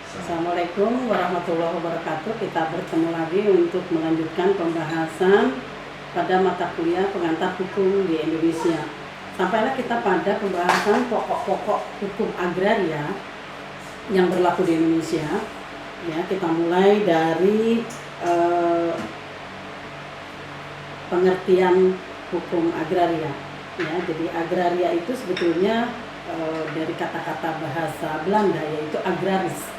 Assalamualaikum warahmatullahi wabarakatuh. Kita bertemu lagi untuk melanjutkan pembahasan pada mata kuliah pengantar hukum di Indonesia. Sampailah kita pada pembahasan pokok-pokok hukum agraria yang berlaku di Indonesia. Ya, kita mulai dari pengertian hukum agraria. Ya, jadi agraria itu sebetulnya dari kata-kata bahasa Belanda yaitu agraris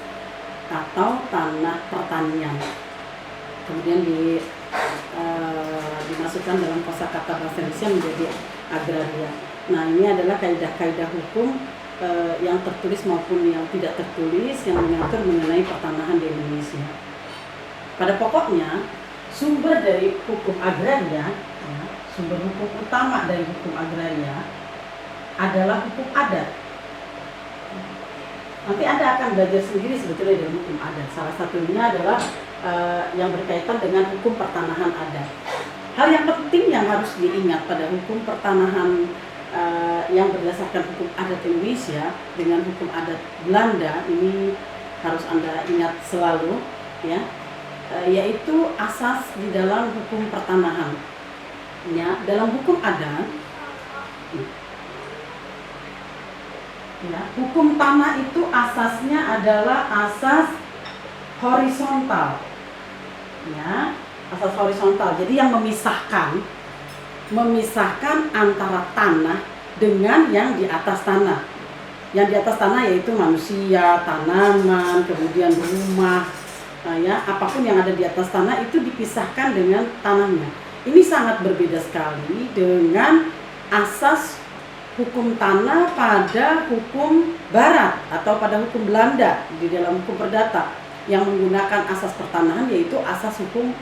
atau tanah pertanian. Kemudian dimasukkan dalam kosakata bahasa Indonesia menjadi agraria. Nah, ini adalah kaidah-kaidah hukum yang tertulis maupun yang tidak tertulis yang mengatur mengenai pertanahan di Indonesia. Pada pokoknya, sumber dari hukum agraria, sumber hukum utama dari hukum agraria adalah hukum adat. Nanti Anda akan belajar sendiri sebetulnya dari hukum adat. Salah satunya adalah yang berkaitan dengan hukum pertanahan adat. Hal yang penting yang harus diingat pada hukum pertanahan yang berdasarkan hukum adat Indonesia dengan hukum adat Belanda, ini harus Anda ingat selalu, ya, yaitu asas di dalam hukum pertanahan. Ya, dalam hukum adat, ya, hukum tanah itu asasnya adalah asas horizontal. Ya, asas horizontal. Jadi yang memisahkan antara tanah dengan yang di atas tanah. Yang di atas tanah yaitu manusia, tanaman, kemudian rumah. Nah, ya, apapun yang ada di atas tanah itu dipisahkan dengan tanahnya. Ini sangat berbeda sekali dengan asas hukum tanah pada hukum barat atau pada hukum Belanda di dalam hukum perdata yang menggunakan asas pertanahan yaitu asas hukum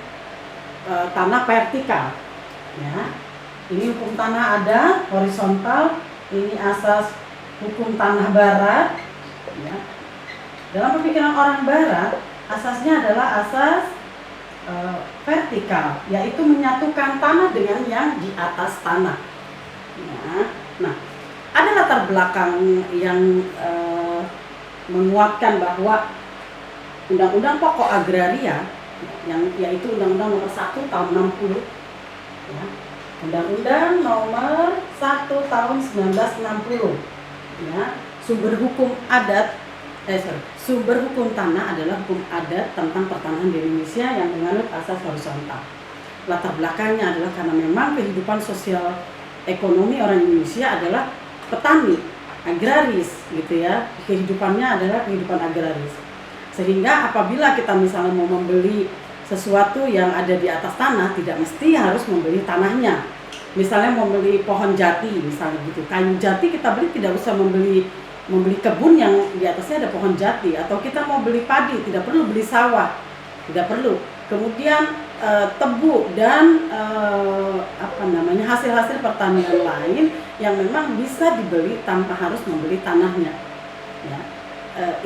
tanah vertikal. Ya, ini hukum tanah ada horizontal, ini asas hukum tanah barat. Ya. Dalam pemikiran orang barat, asasnya adalah asas vertikal, yaitu menyatukan tanah dengan yang di atas tanah. Ya. Nah, ada latar belakang yang menguatkan bahwa Undang-Undang Pokok Agraria, yang yaitu Undang-Undang Nomor 1 Tahun 60, ya, Undang-Undang Nomor 1 Tahun 1960, ya, sumber hukum tanah adalah hukum adat tentang pertanahan di Indonesia yang menganut asas horizontal. Latar belakangnya adalah karena memang kehidupan sosial ekonomi orang Indonesia adalah petani, agraris, gitu ya. Kehidupannya adalah kehidupan agraris. Sehingga apabila kita misalnya mau membeli sesuatu yang ada di atas tanah, tidak mesti harus membeli tanahnya. Misalnya mau beli pohon jati, misalnya gitu, kayu jati kita beli, tidak usah membeli kebun yang di atasnya ada pohon jati. Atau kita mau beli padi, tidak perlu beli sawah, tidak perlu. Kemudian tebu dan hasil-hasil pertanian lain yang memang bisa dibeli tanpa harus membeli tanahnya. Ya,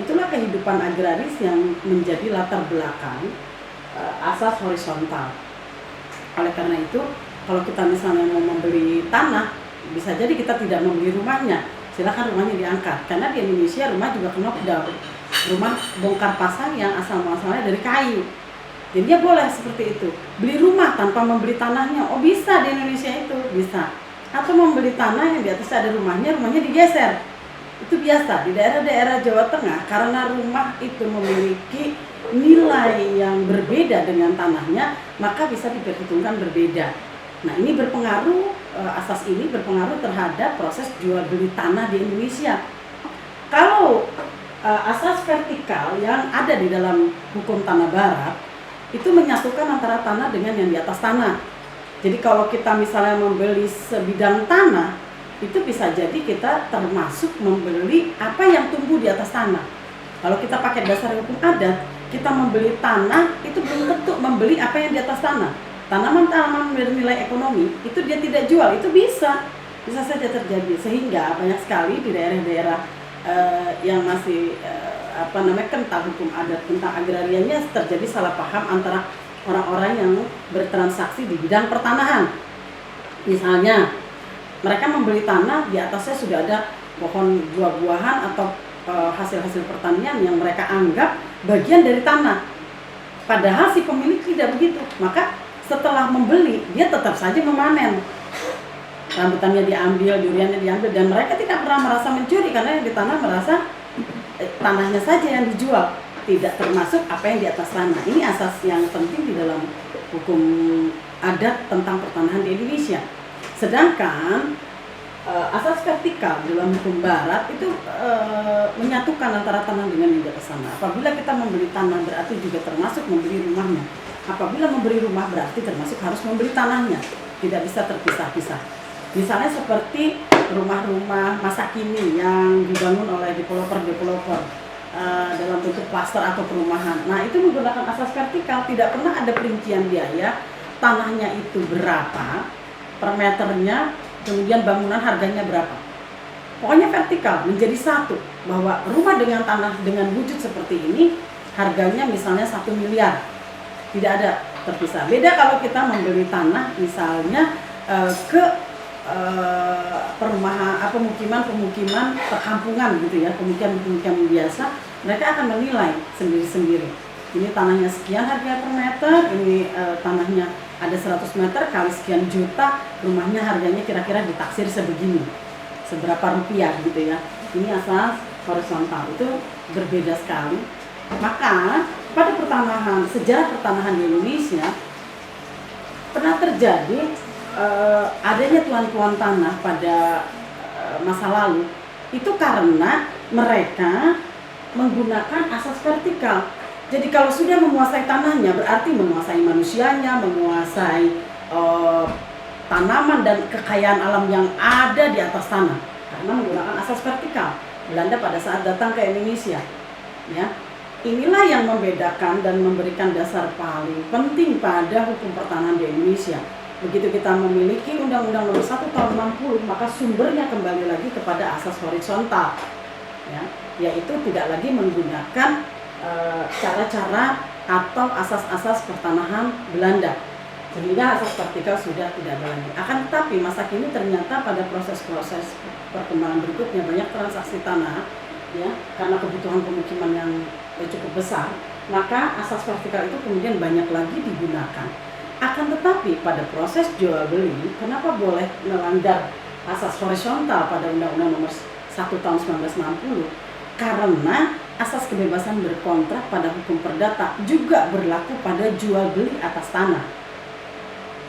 itulah kehidupan agraris yang menjadi latar belakang asas horizontal. Oleh karena itu, kalau kita misalnya mau membeli tanah, bisa jadi kita tidak membeli rumahnya. Silakan rumahnya diangkat, karena di Indonesia rumah juga knockdown, rumah bongkar pasang yang asal muasalnya dari kayu. Jadi dia boleh seperti itu. Beli rumah tanpa membeli tanahnya, oh bisa di Indonesia itu, bisa. Atau membeli tanah yang di atas ada rumahnya digeser. Itu biasa di daerah-daerah Jawa Tengah, karena rumah itu memiliki nilai yang berbeda dengan tanahnya, maka bisa diperhitungkan berbeda. Nah, ini berpengaruh, asas ini berpengaruh terhadap proses jual beli tanah di Indonesia. Kalau asas vertikal yang ada di dalam hukum tanah barat itu menyatukan antara tanah dengan yang di atas tanah. Jadi kalau kita misalnya membeli sebidang tanah, itu bisa jadi kita termasuk membeli apa yang tumbuh di atas tanah. Kalau kita pakai dasar hukum adat, kita membeli tanah itu belum tentu membeli apa yang di atas tanah. Tanaman-tanaman bernilai ekonomi itu dia tidak jual, itu bisa saja terjadi. Sehingga banyak sekali di daerah-daerah yang masih kental hukum adat tentang agrarianya terjadi salah paham antara orang-orang yang bertransaksi di bidang pertanahan. Misalnya mereka membeli tanah, di atasnya sudah ada pohon buah-buahan atau hasil-hasil pertanian yang mereka anggap bagian dari tanah. Padahal si pemilik tidak begitu. Maka setelah membeli, dia tetap saja memanen. Rambutannya diambil, duriannya diambil, dan mereka tidak pernah merasa mencuri karena yang di tanah merasa tanahnya saja yang dijual, tidak termasuk apa yang di atas tanah. Ini asas yang penting di dalam hukum adat tentang pertanahan di Indonesia. Sedangkan asas vertikal dalam hukum barat itu menyatukan antara tanah dengan yang di atas tanah. Apabila kita membeli tanah berarti juga termasuk membeli rumahnya. Apabila membeli rumah berarti termasuk harus membeli tanahnya. Tidak bisa terpisah-pisah. Misalnya seperti rumah-rumah masa kini yang dibangun oleh developer dalam bentuk klaster atau perumahan. Nah, itu menggunakan asas vertikal, tidak pernah ada perincian biaya, tanahnya itu berapa per meternya, kemudian bangunan harganya berapa. Pokoknya vertikal, menjadi satu, bahwa rumah dengan tanah dengan wujud seperti ini harganya misalnya 1 miliar, tidak ada terpisah. Beda kalau kita membeli tanah misalnya ke perumahan, pemukiman perkampungan gitu ya, pemukiman biasa, mereka akan menilai sendiri-sendiri. Ini tanahnya sekian harga per meter, ini tanahnya ada 100 meter kali sekian juta, rumahnya harganya kira-kira ditaksir sebegini, seberapa rupiah gitu ya. Ini asas horizontal, itu berbeda sekali. Maka pada sejarah pertanahan di Indonesia pernah terjadi adanya tuan-tuan tanah pada masa lalu itu karena mereka menggunakan asas vertikal. Jadi kalau sudah menguasai tanahnya berarti menguasai manusianya, menguasai tanaman dan kekayaan alam yang ada di atas tanah karena menggunakan asas vertikal. Belanda pada saat datang ke Indonesia, ya, inilah yang membedakan dan memberikan dasar paling penting pada hukum pertanahan di Indonesia. Begitu kita memiliki Undang-Undang Nomor 1 Tahun 60, maka sumbernya kembali lagi kepada asas horizontal, ya, yaitu tidak lagi menggunakan cara-cara atau asas-asas pertanahan Belanda, sehingga asas vertikal sudah tidak ada lagi. Akan tetapi masa kini ternyata pada proses-proses perkembangan berikutnya banyak transaksi tanah, ya, karena kebutuhan pemukiman yang cukup besar, maka asas vertikal itu kemudian banyak lagi digunakan. Akan tetapi pada proses jual beli, kenapa boleh melanggar asas horizontal pada Undang-Undang Nomor 1 Tahun 1960? Karena asas kebebasan berkontrak pada hukum perdata juga berlaku pada jual beli atas tanah.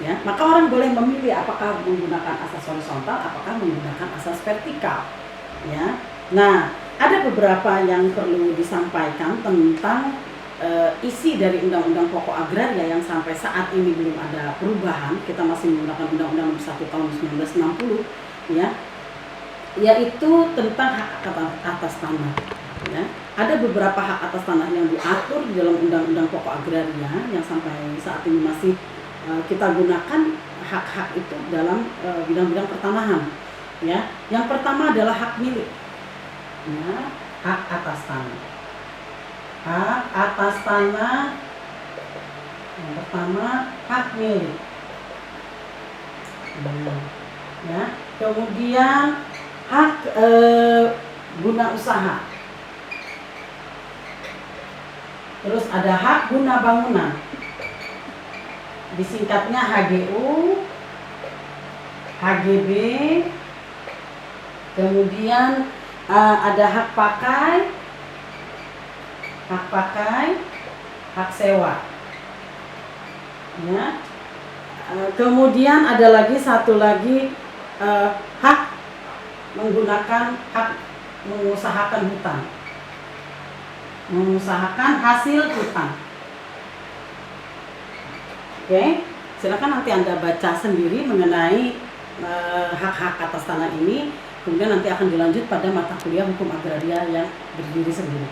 Ya, maka orang boleh memilih apakah menggunakan asas horizontal, apakah menggunakan asas vertikal. Ya, nah ada beberapa yang perlu disampaikan tentang isi dari Undang-Undang Pokok Agraria yang sampai saat ini belum ada perubahan. Kita masih menggunakan Undang-Undang Nomor 1 Tahun 1960, ya, yaitu tentang hak atas tanah. Ya, ada beberapa hak atas tanah yang diatur di dalam Undang-Undang Pokok Agraria yang sampai saat ini masih kita gunakan hak-hak itu dalam bidang-bidang pertanahan. Ya, yang pertama adalah hak milik. Ya, hak atas tanah. Hak atas tanah yang pertama hak milik. Ya, kemudian hak guna usaha. Terus ada hak guna bangunan. Disingkatnya HGU, HGB. Kemudian ada hak pakai, hak sewa. Ya. Kemudian ada lagi satu lagi hak menggunakan hak mengusahakan hutan, mengusahakan hasil hutan. Oke, silakan nanti Anda baca sendiri mengenai hak-hak atas tanah ini. Kemudian nanti akan dilanjut pada mata kuliah hukum agraria yang berdiri sendiri.